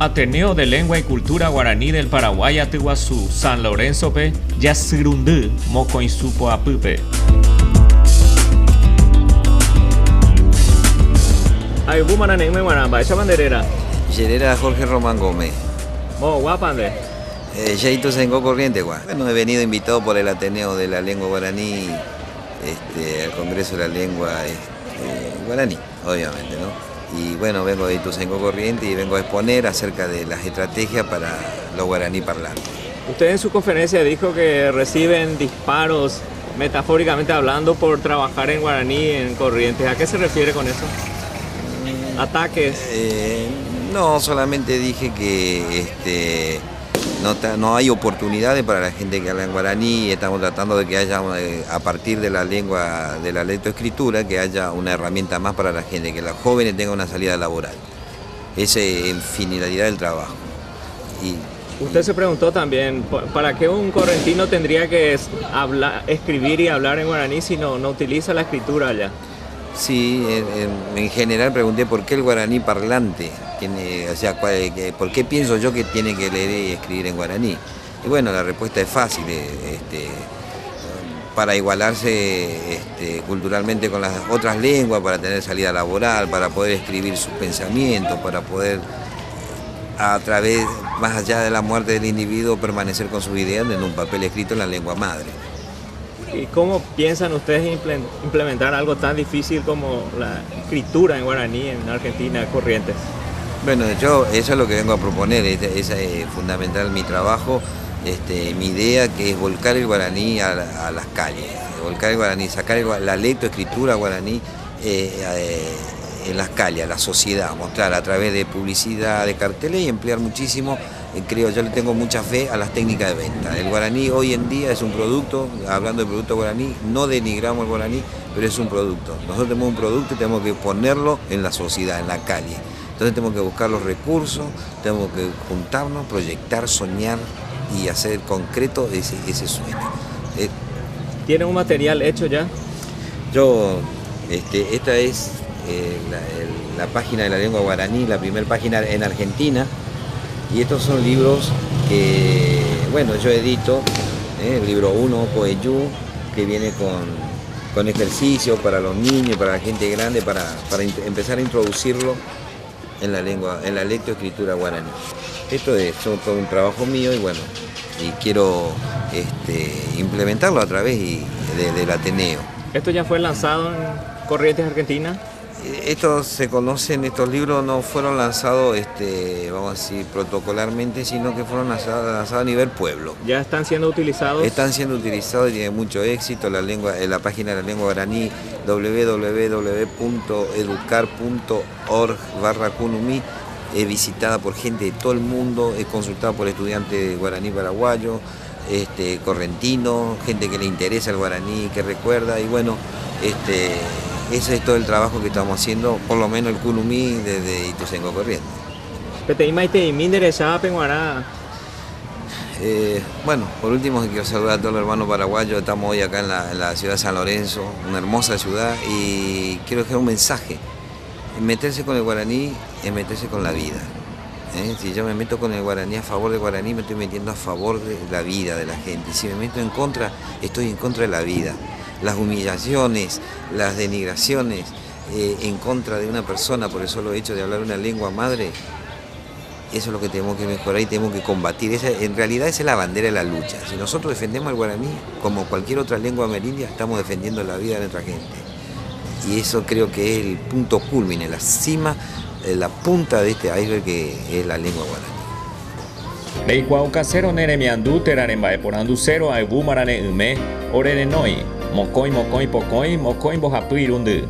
Ateneo de Lengua y Cultura Guaraní del Paraguay Atuazú, San Lorenzo pe, Yasirundú, Mocoinsupo Apupe. Ay, bumana nengme guaramba, esa banderera. Yerera Jorge Román Gómez. Mo, guapande. Yaito Sengo Corriente, guá. Bueno, he venido invitado por el Ateneo de la Lengua Guaraní al Congreso de la Lengua Guaraní, obviamente, ¿no? Y bueno, vengo de Ituzaingó Corriente y vengo a exponer acerca de las estrategias para los guaraní parlantes. Usted en su conferencia dijo que reciben disparos, metafóricamente hablando, por trabajar en guaraní en Corrientes. ¿A qué se refiere con eso? ¿Ataques? No, solamente dije que no hay oportunidades para la gente que habla en guaraní. Estamos tratando de que haya, a partir de la lengua, de la lectoescritura, que haya una herramienta más para la gente, que los jóvenes tengan una salida laboral. Esa es finalidad del trabajo. Usted se preguntó también, ¿para qué un correntino tendría que escribir y hablar en guaraní si no utiliza la escritura allá? Sí, en general pregunté por qué el guaraní parlante, por qué pienso yo que tiene que leer y escribir en guaraní. Y bueno, la respuesta es fácil, para igualarse culturalmente con las otras lenguas, para tener salida laboral, para poder escribir sus pensamientos, para poder, más allá de la muerte del individuo, permanecer con sus ideas en un papel escrito en la lengua madre. ¿Y cómo piensan ustedes implementar algo tan difícil como la escritura en guaraní en Argentina, Corrientes? Bueno, eso es lo que vengo a proponer, esa es fundamental mi trabajo, mi idea, que es volcar el guaraní a las calles, volcar el guaraní, sacar la lectoescritura guaraní en las calles, a la sociedad, mostrar a través de publicidad, de carteles y emplear muchísimo. Yo le tengo mucha fe a las técnicas de venta. El guaraní hoy en día es un producto, hablando de producto guaraní, no denigramos el guaraní, pero es un producto. Nosotros tenemos un producto y tenemos que ponerlo en la sociedad, en la calle. Entonces tenemos que buscar los recursos, tenemos que juntarnos, proyectar, soñar y hacer concreto ese sueño. ¿Tiene un material hecho ya? Esta es la página de la lengua guaraní, la primera página en Argentina. Y estos son libros que, bueno, yo edito, el libro 1, Coeyú, que viene con ejercicios para los niños, para la gente grande, para empezar a introducirlo en la lengua, en la lectoescritura guaraní. Esto es todo un trabajo mío y bueno, y quiero implementarlo a través del Ateneo. ¿Esto ya fue lanzado en Corrientes, Argentina? Estos se conocen, estos libros no fueron lanzados, vamos a decir, protocolarmente, sino que fueron lanzados a nivel pueblo. ¿Ya están siendo utilizados? Están siendo utilizados y tienen mucho éxito. La página de la lengua guaraní, www.educar.org/kunumi, es visitada por gente de todo el mundo, es consultada por estudiantes guaraní paraguayos, correntinos, gente que le interesa el guaraní, que recuerda, y bueno, ese es todo el trabajo que estamos haciendo, por lo menos el Kunumi desde Ituzaingó Corriente. Bueno, por último quiero saludar a todos los hermanos paraguayos. Estamos hoy acá en la ciudad de San Lorenzo, una hermosa ciudad, y quiero dejar un mensaje. Meterse con el guaraní es meterse con la vida. Si yo me meto con el guaraní, a favor del guaraní, me estoy metiendo a favor de la vida de la gente. Y si me meto en contra, estoy en contra de la vida. Las humillaciones, las denigraciones en contra de una persona por el solo hecho de hablar una lengua madre, eso es lo que tenemos que mejorar y tenemos que combatir. En realidad esa es la bandera de la lucha. Si nosotros defendemos el guaraní, como cualquier otra lengua amerindia, estamos defendiendo la vida de nuestra gente. Y eso creo que es el punto culmine, la cima, la punta de este iceberg que es la lengua guaraní. Beikuaucasero neremiandú terarembae por anducero aibu marane ume, orere noi. Mocoin, mocoin, pocoin, mocoin, bojapú irundu.